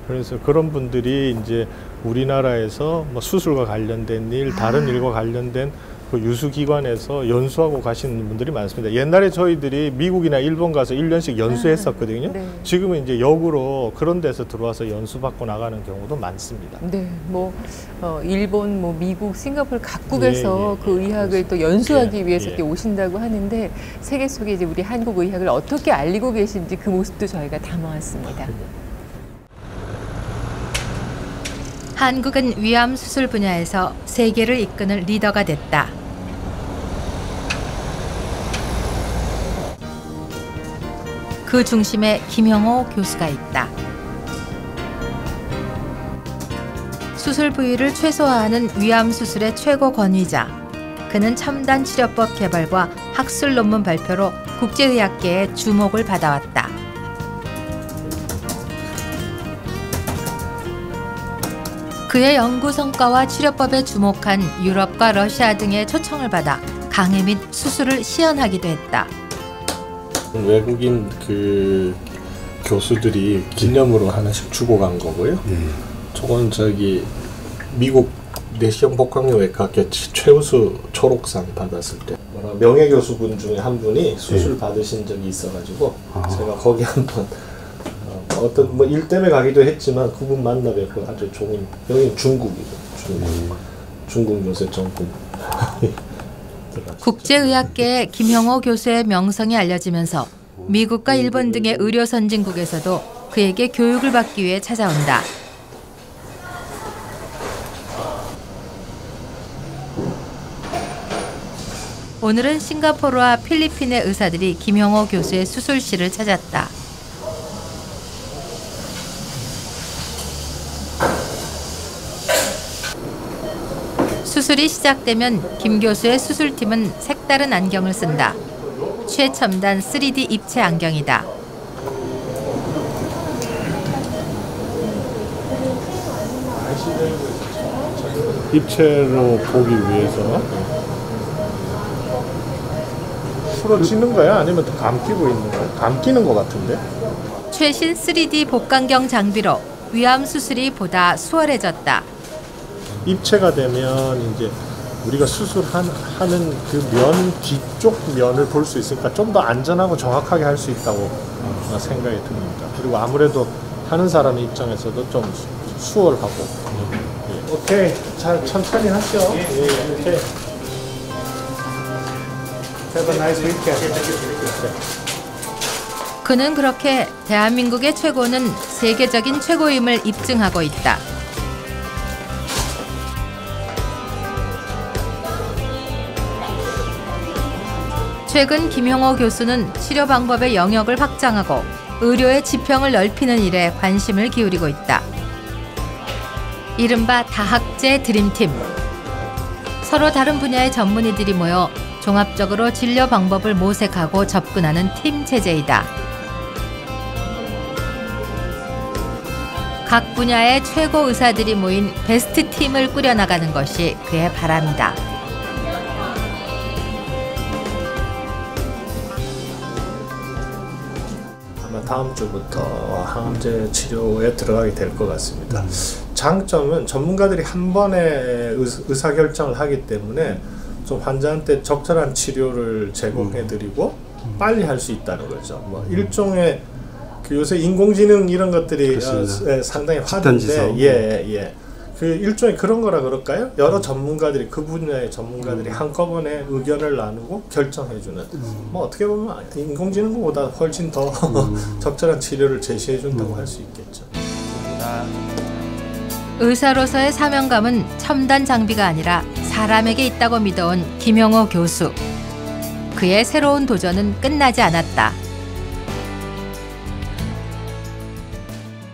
그래서 그런 분들이 이제 우리나라에서 뭐 수술과 관련된 일, 다른 일과 관련된 그 유수기관에서 연수하고 가시는 분들이 많습니다. 옛날에 저희들이 미국이나 일본 가서 1년씩 연수했었거든요. 지금은 이제 역으로 그런 데서 들어와서 연수받고 나가는 경우도 많습니다. 일본, 뭐 미국, 싱가포르 각국에서 그 의학을 또 연수하기 위해서 이렇게 오신다고 하는데 세계 속에 이제 우리 한국 의학을 어떻게 알리고 계신지 그 모습도 저희가 담아왔습니다. 한국은 위암 수술 분야에서 세계를 이끄는 리더가 됐다. 그 중심에 김형호 교수가 있다. 수술 부위를 최소화하는 위암 수술의 최고 권위자. 그는 첨단 치료법 개발과 학술 논문 발표로 국제의학계의 주목을 받아왔다. 그의 연구 성과와 치료법에 주목한 유럽과 러시아 등의 초청을 받아 강해 및 수술을 시연하기도 했다. 외국인 그 교수들이 기념으로 하나씩 주고 간 거고요. 저건 저기 미국 내시경 복강요외과학회 최우수 초록상 받았을 때 명예 교수분 중에 한 분이 수술 받으신 적이 있어가지고 제가 거기 한번 어떤 뭐 일 때문에 가기도 했지만 그분 만나 뵙고 아주 좋은 여기 중국이죠. 중국 요새 정권. 국제의학계의 김형호 교수의 명성이 알려지면서 미국과 일본 등의 의료 선진국에서도 그에게 교육을 받기 위해 찾아온다. 오늘은 싱가포르와 필리핀의 의사들이 김형호 교수의 수술실을 찾았다. 수술이 시작되면 김 교수의 수술팀은 색다른 안경을 쓴다. 최첨단 3D 입체 안경이다. 입체로 보기 위해서 풀어지는 거야? 아니면 더 감기고 있는 거야? 감기는 거 같은데? 최신 3D 복강경 장비로 위암 수술이 보다 수월해졌다. 입체가 되면 이제 우리가 수술하는 그 면 뒤쪽 면을 볼 수 있으니까 좀 더 안전하고 정확하게 할 수 있다고 생각이 듭니다. 그리고 아무래도 하는 사람의 입장에서도 좀 수월하고. 오케이, 잘 천천히 하시오. 오케이. Have a nice weekend. 그는 그렇게 대한민국의 최고는 세계적인 최고임을 입증하고 있다. 최근 김용호 교수는 치료 방법의 영역을 확장하고 의료의 지평을 넓히는 일에 관심을 기울이고 있다. 이른바 다학제 드림팀. 서로 다른 분야의 전문의들이 모여 종합적으로 진료 방법을 모색하고 접근하는 팀 체제이다. 각 분야의 최고 의사들이 모인 베스트 팀을 꾸려나가는 것이 그의 바람이다. 다음 주부터 항암제 치료에 들어가게 될 것 같습니다. 장점은 전문가들이 한 번에 의사결정을 하기 때문에 좀 환자한테 적절한 치료를 제공해드리고 빨리 할 수 있다는 거죠. 뭐 일종의 그 요새 인공지능 이런 것들이 상당히 화두인데, 그 일종의 그런 거라 그럴까요? 여러 전문가들이 그 분야의 전문가들이 한꺼번에 의견을 나누고 결정해주는. 뭐 어떻게 보면 인공지능보다 훨씬 더 적절한 치료를 제시해준다고 할 수 있겠죠. 의사로서의 사명감은 첨단 장비가 아니라 사람에게 있다고 믿어온 김용호 교수. 그의 새로운 도전은 끝나지 않았다.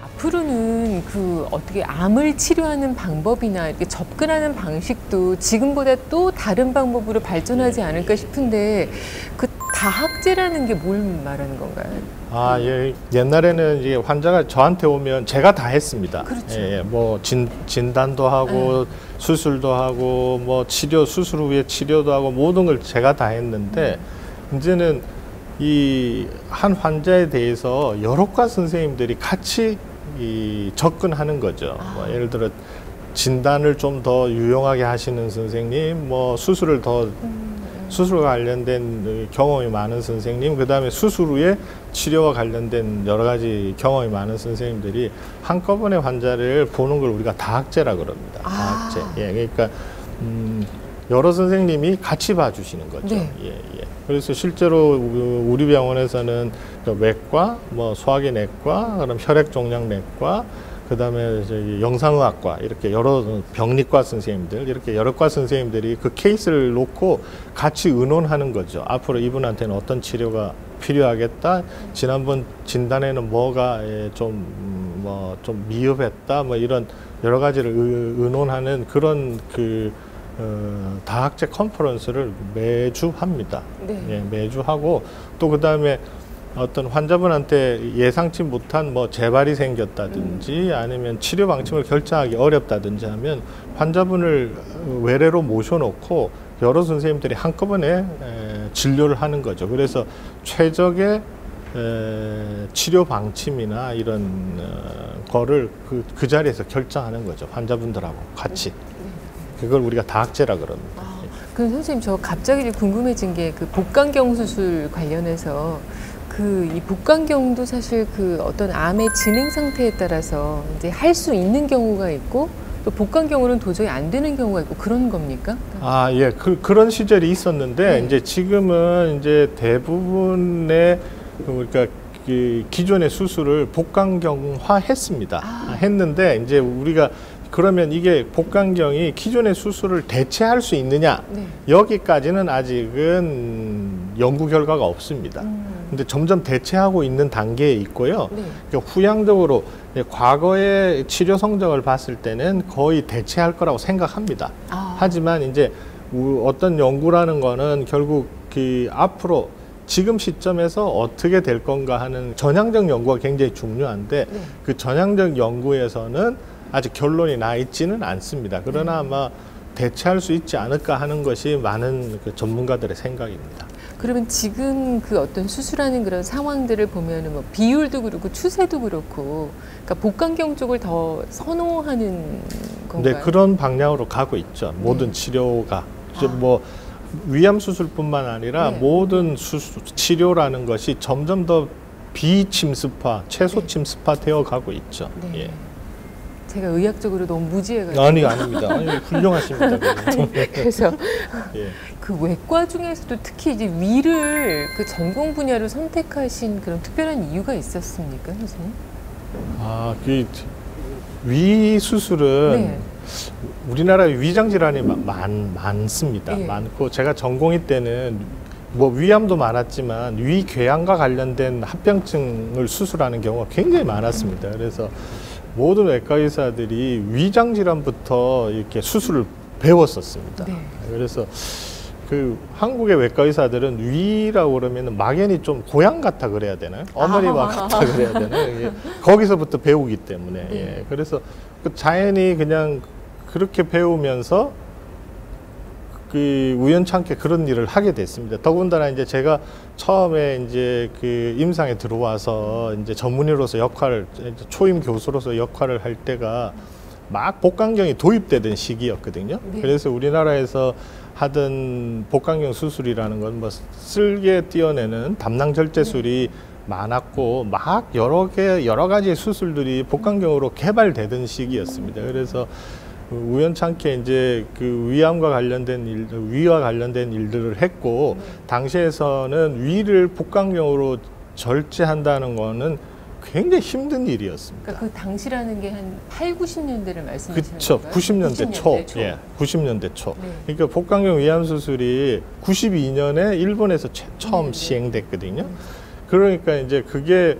앞으로는 그 어떻게 암을 치료하는 방법이나 이렇게 접근하는 방식도 지금보다 또 다른 방법으로 발전하지 않을까 싶은데 그 다학제라는 게 뭘 말하는 건가요? 아, 예. 옛날에는 이제 환자가 저한테 오면 제가 다 했습니다. 그렇죠. 예, 뭐 진단도 하고 수술도 하고 뭐 치료 수술 후에 치료도 하고 모든 걸 제가 다 했는데 이제는 이 한 환자에 대해서 여러 과 선생님들이 같이 접근하는 거죠. 뭐 예를 들어 진단을 좀 더 유용하게 하시는 선생님, 뭐 수술을 더 수술과 관련된 경험이 많은 선생님, 그 다음에 수술 후에 치료와 관련된 여러 가지 경험이 많은 선생님들이 한꺼번에 환자를 보는 걸 우리가 다학제라 그럽니다. 다학제. 예, 그러니까 여러 선생님이 같이 봐주시는 거죠. 네. 예, 예. 그래서 실제로 우리 병원에서는 외과, 뭐 소화기 내과, 그럼 혈액종양내과, 그 다음에 저기 영상의학과 이렇게 여러 병리과 선생님들 이렇게 여러 과 선생님들이 그 케이스를 놓고 같이 의논하는 거죠. 앞으로 이분한테는 어떤 치료가 필요하겠다. 지난번 진단에는 뭐가 좀 미흡했다. 뭐 이런 여러 가지를 의논하는 그런 다학제 컨퍼런스를 매주 합니다. 네. 예, 매주 하고 또 그 다음에 어떤 환자분한테 예상치 못한 뭐 재발이 생겼다든지 아니면 치료 방침을 결정하기 어렵다든지 하면 환자분을 외래로 모셔놓고 여러 선생님들이 한꺼번에 진료를 하는 거죠. 그래서 최적의 치료 방침이나 이런 거를 그 자리에서 결정하는 거죠. 환자분들하고 같이. 그걸 우리가 다학제라 그럽니다. 그럼 선생님 저 갑자기 궁금해진 게 그 복강경 수술 관련해서 이 복강경도 사실 그 어떤 암의 진행 상태에 따라서 이제 할 수 있는 경우가 있고 또 복강경으로는 도저히 안 되는 경우가 있고 그런 겁니까? 아, 예. 그런 시절이 있었는데 이제 지금은 이제 대부분의 그러니까 기존의 수술을 복강경화 했습니다. 했는데 이제 우리가 그러면 이게 복강경이 기존의 수술을 대체할 수 있느냐? 네. 여기까지는 아직은 연구 결과가 없습니다. 근데 점점 대체하고 있는 단계에 있고요. 네. 그러니까 후향적으로 과거의 치료 성적을 봤을 때는 거의 대체할 거라고 생각합니다. 하지만 이제 어떤 연구라는 거는 결국 앞으로 지금 시점에서 어떻게 될 건가 하는 전향적 연구가 굉장히 중요한데 네. 그 전향적 연구에서는 아직 결론이 나 있지는 않습니다. 그러나 아마 대체할 수 있지 않을까 하는 것이 많은 전문가들의 생각입니다. 그러면 지금 그 어떤 수술하는 그런 상황들을 보면은 뭐 비율도 그렇고 추세도 그렇고, 그러니까 복강경 쪽을 더 선호하는 건가요? 네, 그런 방향으로 가고 있죠. 모든 치료가 뭐 위암 수술뿐만 아니라 모든 치료라는 것이 점점 더 비침습화, 최소 침습화 되어 가고 있죠. 네. 예. 제가 의학적으로 너무 무지해가지고. 아니, 아닙니다. 아니, 훌륭하십니다. 그래서 예. 그 외과 중에서도 특히 이제 위를 그 전공 분야로 선택하신 그런 특별한 이유가 있었습니까, 선생님? 아, 그 위 수술은 네. 우리나라에 위장 질환이 많습니다. 예. 많고 제가 전공의 때는 뭐 위암도 많았지만 위궤양과 관련된 합병증을 수술하는 경우가 굉장히 많았습니다. 그래서 모든 외과 의사들이 위장 질환부터 이렇게 수술을 배웠었습니다. 네. 그래서 그 한국의 외과 의사들은 위라고 그러면 막연히 좀 고향 같아 그래야 되나요? 어머니와 같아 그래야 되나요? 예. 거기서부터 배우기 때문에. 네. 예. 그래서 그 자연히 그냥 그렇게 배우면서 그 우연찮게 그런 일을 하게 됐습니다. 더군다나 이제 제가 처음에 이제 그 임상에 들어와서 이제 전문의로서 초임 교수로서 역할을 할 때가 막 복강경이 도입되던 시기였거든요. 네. 그래서 우리나라에서 하던 복강경 수술이라는 건 뭐 쓸개 띄어내는 담낭 절제술이 많았고 막 여러 가지 수술들이 복강경으로 개발되던 시기였습니다. 그래서 우연찮게 이제 그 위암과 관련된 위와 관련된 일들을 했고 당시에서는 위를 복강경으로 절제한다는 거는 굉장히 힘든 일이었습니다. 그러니까 그 당시라는 게 한 8, 90년대를 말씀하시는 그렇죠. 건가요? 90년대 초. 예, 90년대 초. 네. 그러니까 복강경 위암 수술이 92년에 일본에서 처음 네. 시행됐거든요. 그러니까 이제 그게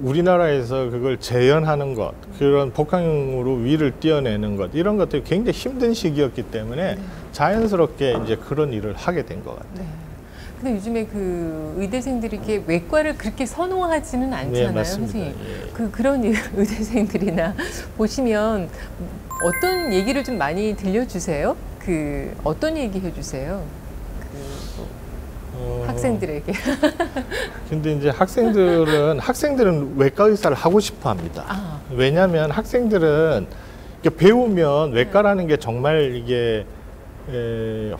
우리나라에서 그걸 재현하는 것, 그런 복강경으로 위를 띄어내는 것, 이런 것들이 굉장히 힘든 시기였기 때문에 자연스럽게 이제 그런 일을 하게 된 것 같아요. 네. 근데 요즘에 그 의대생들이 이렇게 외과를 그렇게 선호하지는 않잖아요, 네, 맞습니다. 선생님. 예. 그런 의대생들이나 보시면 어떤 얘기를 좀 많이 들려주세요? 어떤 얘기 해주세요? 학생들에게. 근데 이제 학생들은 외과 의사를 하고 싶어 합니다. 아. 왜냐하면 학생들은 배우면 외과라는 게 정말 이게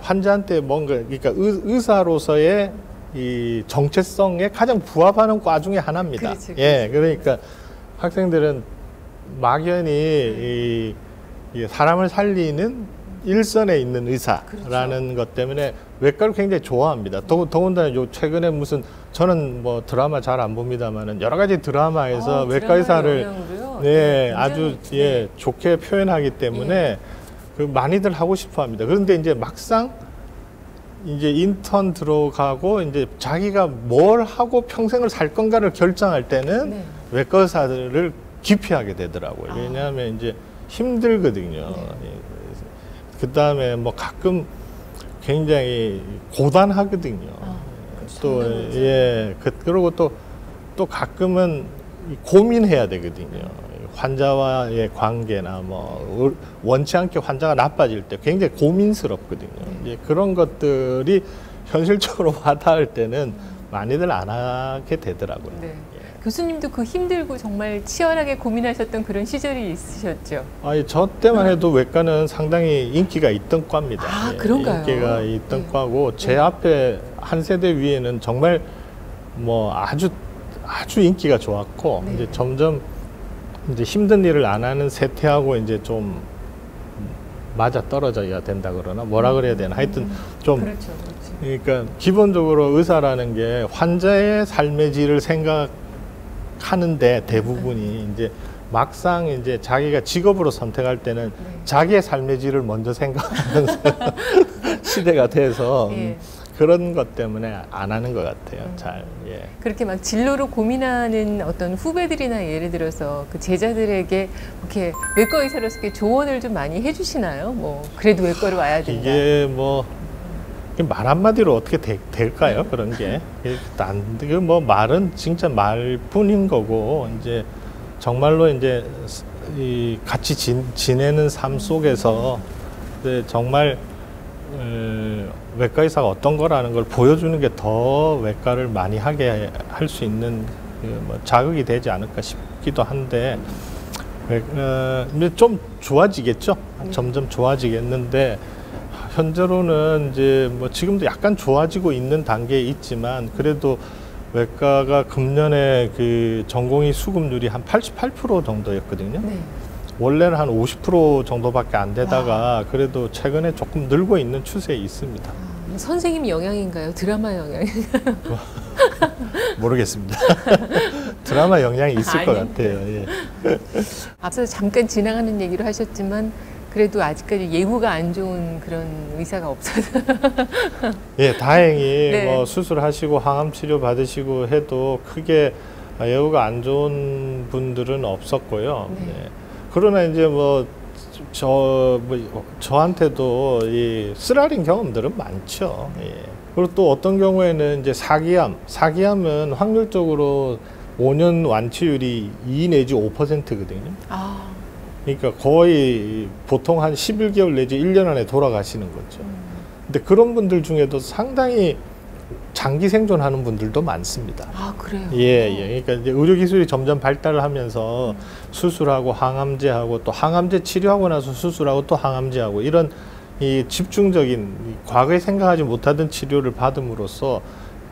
환자한테 뭔가, 그러니까 의사로서의 이 정체성에 가장 부합하는 과 중에 하나입니다. 그렇지, 예, 그러니까 학생들은 막연히 이 사람을 살리는 일선에 있는 의사라는 그렇죠. 것 때문에 외과를 굉장히 좋아합니다. 더군다나 요 최근에 무슨 저는 뭐 드라마 잘 안 봅니다만은 여러 가지 드라마에서 외과 의사를 네, 아주 예, 좋게 표현하기 때문에 그 많이들 하고 싶어 합니다. 그런데 이제 막상 이제 인턴 들어가고 이제 자기가 뭘 하고 평생을 살 건가를 결정할 때는 외과 의사들을 기피하게 되더라고요. 왜냐하면 이제 힘들거든요. 그 다음에 뭐 가끔 굉장히 고단하거든요. 또, 예, 그러고 또 가끔은 고민해야 되거든요. 환자와의 관계나 뭐 원치 않게 환자가 나빠질 때 굉장히 고민스럽거든요. 이제 그런 것들이 현실적으로 와닿을 때는 많이들 안 하게 되더라고요. 네. 교수님도 그 힘들고 정말 치열하게 고민하셨던 그런 시절이 있으셨죠? 아니, 저 때만 해도 외과는 상당히 인기가 있던 과입니다. 아, 그런가요? 인기가 있던 과고 제 앞에 한 세대 위에는 정말 뭐 아주 인기가 좋았고 이제 점점 이제 힘든 일을 안 하는 세태하고 이제 좀 맞아 떨어져야 된다 그러나 뭐라 그래야 되나 하여튼 좀 그렇죠. 그러니까 기본적으로 의사라는 게 환자의 삶의 질을 생각하는데 대부분이 이제 막상 이제 자기가 직업으로 선택할 때는 자기의 삶의 질을 먼저 생각하는 시대가 돼서 그런 것 때문에 안 하는 것 같아요. 잘. 예. 그렇게 막 진로로 고민하는 어떤 후배들이나 예를 들어서 그 제자들에게 이렇게 외과 의사로서 이렇게 조언을 좀 많이 해주시나요? 뭐 그래도 외과로 와야 된다. 이게 뭐 말 한마디로 어떻게 될까요? 그런 게. 뭐 말은 진짜 말뿐인 거고 이제 정말로 이제 이 같이 지내는 삶 속에서 정말 외과 의사가 어떤 거라는 걸 보여주는 게 더 외과를 많이 하게 할 수 있는 뭐 자극이 되지 않을까 싶기도 한데 좀 좋아지겠죠. 점점 좋아지겠는데 현재로는 이제 뭐 지금도 약간 좋아지고 있는 단계에 있지만 그래도 외과가 금년에 그 전공의 수급률이 한 88% 정도였거든요. 네. 원래는 한 50% 정도밖에 안 되다가 그래도 최근에 조금 늘고 있는 추세에 있습니다. 선생님 영향인가요? 드라마 영향인가요? 모르겠습니다. 드라마 영향이 있을 것 같아요. 예. 앞서 잠깐 지나가는 얘기로 하셨지만 그래도 아직까지 예후가 안 좋은 그런 의사가 없어서. 예, 다행히 네. 뭐 수술하시고 항암 치료 받으시고 해도 크게 예후가 안 좋은 분들은 없었고요. 네. 예. 그러나 이제 저한테도 이 쓰라린 경험들은 많죠. 예. 그리고 또 어떤 경우에는 이제 사기암은 확률적으로 5년 완치율이 2 내지 5%거든요. 아. 그러니까 거의 보통 한 11개월 내지 1년 안에 돌아가시는 거죠. 근데 그런 분들 중에도 상당히 장기 생존하는 분들도 많습니다. 아, 그래요? 예. 그러니까 이제 의료기술이 점점 발달을 하면서 수술하고 항암제하고 또 항암제 치료하고 나서 수술하고 또 항암제하고 이런 이 집중적인 과거에 생각하지 못하던 치료를 받음으로써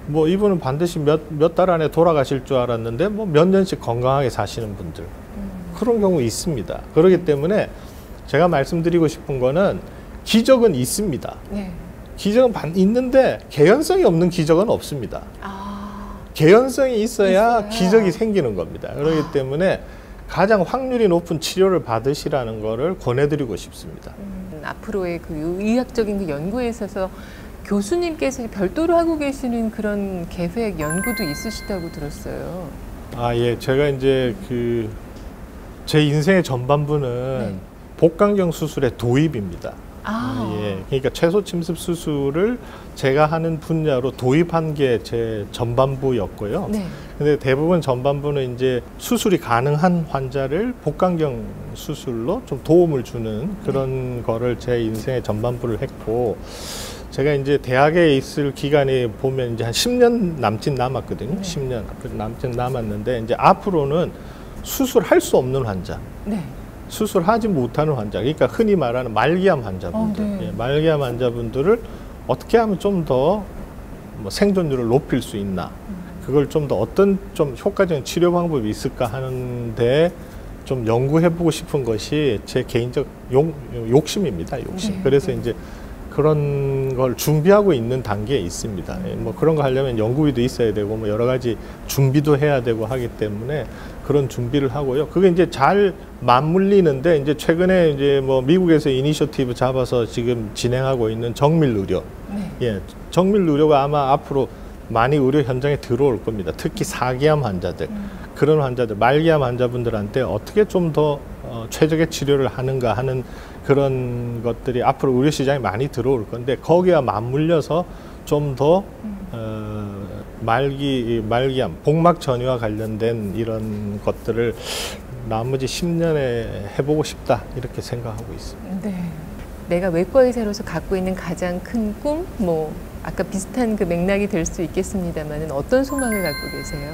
뭐 이분은 반드시 몇 달 안에 돌아가실 줄 알았는데 뭐 몇 년씩 건강하게 사시는 분들 그런 경우 있습니다. 그렇기 때문에 제가 말씀드리고 싶은 거는 기적은 있습니다. 네. 기적은 있는데 개연성이 없는 기적은 없습니다. 아. 개연성이 있어야 있어요. 기적이 생기는 겁니다. 그렇기 때문에 가장 확률이 높은 치료를 받으시라는 거를 권해드리고 싶습니다. 앞으로의 그 의학적인 그 연구에 있어서 교수님께서 별도로 하고 계시는 그런 계획 연구도 있으시다고 들었어요. 아, 예. 제가 이제 제 인생의 전반부는 복강경 수술의 도입입니다. 예. 그러니까 채소 침습 수술을 제가 하는 분야로 도입한 게 제 전반부였고요. 네. 근데 대부분 전반부는 이제 수술이 가능한 환자를 복강경 수술로 좀 도움을 주는 그런 거를 제 인생의 전반부를 했고, 제가 이제 대학에 있을 기간이 보면 이제 한 10년 남짓 남았거든요. 10년 남짓 남았는데, 이제 앞으로는 수술할 수 없는 환자. 네. 수술하지 못하는 환자, 그러니까 흔히 말하는 말기암 환자분들, 네. 예, 말기암 환자분들을 어떻게 하면 좀 더 생존율을 높일 수 있나, 그걸 좀 더 어떤 좀 효과적인 치료 방법이 있을까 하는데 좀 연구해보고 싶은 것이 제 개인적 욕심입니다. 욕심. 네. 그래서 이제 그런 걸 준비하고 있는 단계에 있습니다. 예, 뭐 그런 거 하려면 연구비도 있어야 되고 뭐 여러 가지 준비도 해야 되고 하기 때문에 그런 준비를 하고요. 그게 이제 잘 맞물리는데, 이제 최근에 이제 뭐 미국에서 이니셔티브 잡아서 지금 진행하고 있는 정밀 의료. 네. 예, 정밀 의료가 아마 앞으로 많이 의료 현장에 들어올 겁니다. 특히 사기암 환자들, 그런 환자들, 말기암 환자분들한테 어떻게 좀 더 최적의 치료를 하는가 하는 그런 것들이 앞으로 의료 시장에 많이 들어올 건데, 거기와 맞물려서 좀 더 말기암, 복막 전이와 관련된 이런 것들을 나머지 10년에 해보고 싶다, 이렇게 생각하고 있습니다. 네. 내가 외과 의사로서 갖고 있는 가장 큰 꿈, 뭐 아까 비슷한 그 맥락이 될 수 있겠습니다만은 어떤 소망을 갖고 계세요?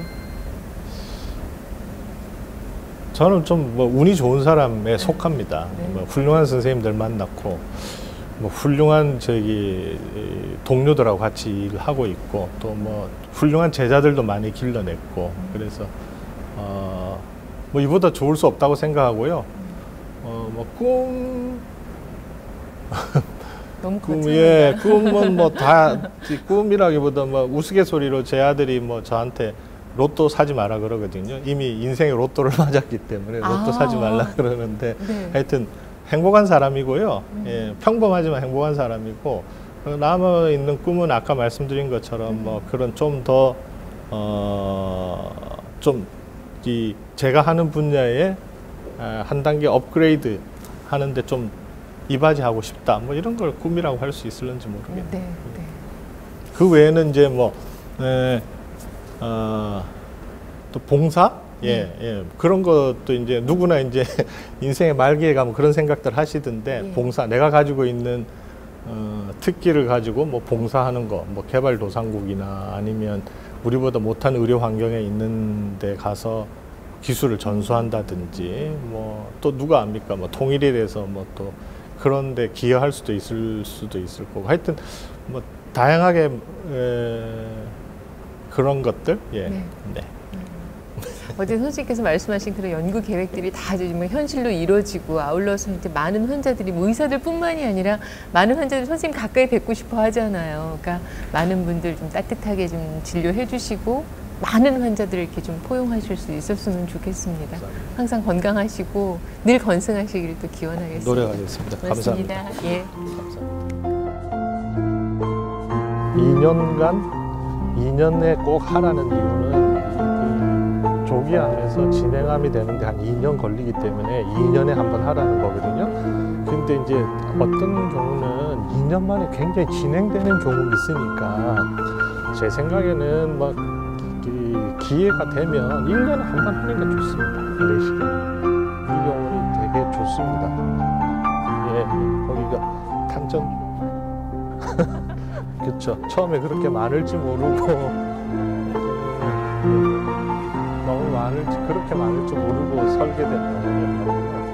저는 좀 뭐 운이 좋은 사람에 속합니다. 네. 뭐 훌륭한 선생님들 만났고, 뭐 훌륭한 동료들하고 같이 일을 하고 있고, 또 뭐 훌륭한 제자들도 많이 길러냈고, 그래서 뭐 이보다 좋을 수 없다고 생각하고요. 뭐 너무 꿈은 뭐 다 꿈이라기보다 뭐 우스갯소리로 제 아들이 뭐 저한테 로또 사지 마라 그러거든요. 이미 인생의 로또를 맞았기 때문에 로또 사지 말라 그러는데, 네. 하여튼 행복한 사람이고요. 예, 평범하지만 행복한 사람이고, 남아 있는 꿈은 아까 말씀드린 것처럼 뭐 그런 좀 더 제가 하는 분야에 한 단계 업그레이드 하는데 좀 이바지하고 싶다, 뭐 이런 걸 꿈이라고 할 수 있을런지 모르겠네요. 네. 네. 그 외에는 이제 또 봉사? 예. 그런 것도 이제 누구나 이제 인생의 말기에 가면 그런 생각들 하시던데, 봉사, 내가 가지고 있는 특기를 가지고 뭐 봉사하는 거, 뭐 개발도상국이나 아니면 우리보다 못한 의료 환경에 있는 데 가서 기술을 전수한다든지, 뭐 또 누가 압니까? 뭐 통일에 대해서 뭐 또 그런 데 기여할 수도 있을 거고, 하여튼 뭐 다양하게 그런 것들. 예. 네. 네. 어제 선생님께서 말씀하신 그런 연구 계획들이 다 지금 현실로 이루어지고 아울러서 이제 많은 환자들이 뭐 의사들뿐만이 아니라 많은 환자들이 선생님 가까이 뵙고 싶어 하잖아요. 그러니까 많은 분들 좀 따뜻하게 좀 진료해 주시고 많은 환자들을 이렇게 좀 포용하실 수 있었으면 좋겠습니다. 감사합니다. 항상 건강하시고 늘 건승하시기를 또 기원하겠습니다. 노력하겠습니다. 고맙습니다. 감사합니다. 예. 감사합니다. 2년에 꼭 하라는 이유는 조기 암에서 진행암이 되는데 한 2년 걸리기 때문에 2년에 한 번 하라는 거거든요. 근데 이제 어떤 경우는 2년 만에 굉장히 진행되는 경우가 있으니까 제 생각에는 막 기회가 되면 1년에 한 번 하는 게 좋습니다. 내시경. 이 경우는 되게 좋습니다. 예, 거기가 단점. 그렇죠. 처음에 그렇게 많을지 모르고 너무 많을지 그렇게 많을지 모르고 설계된 병원이었나 봅니다.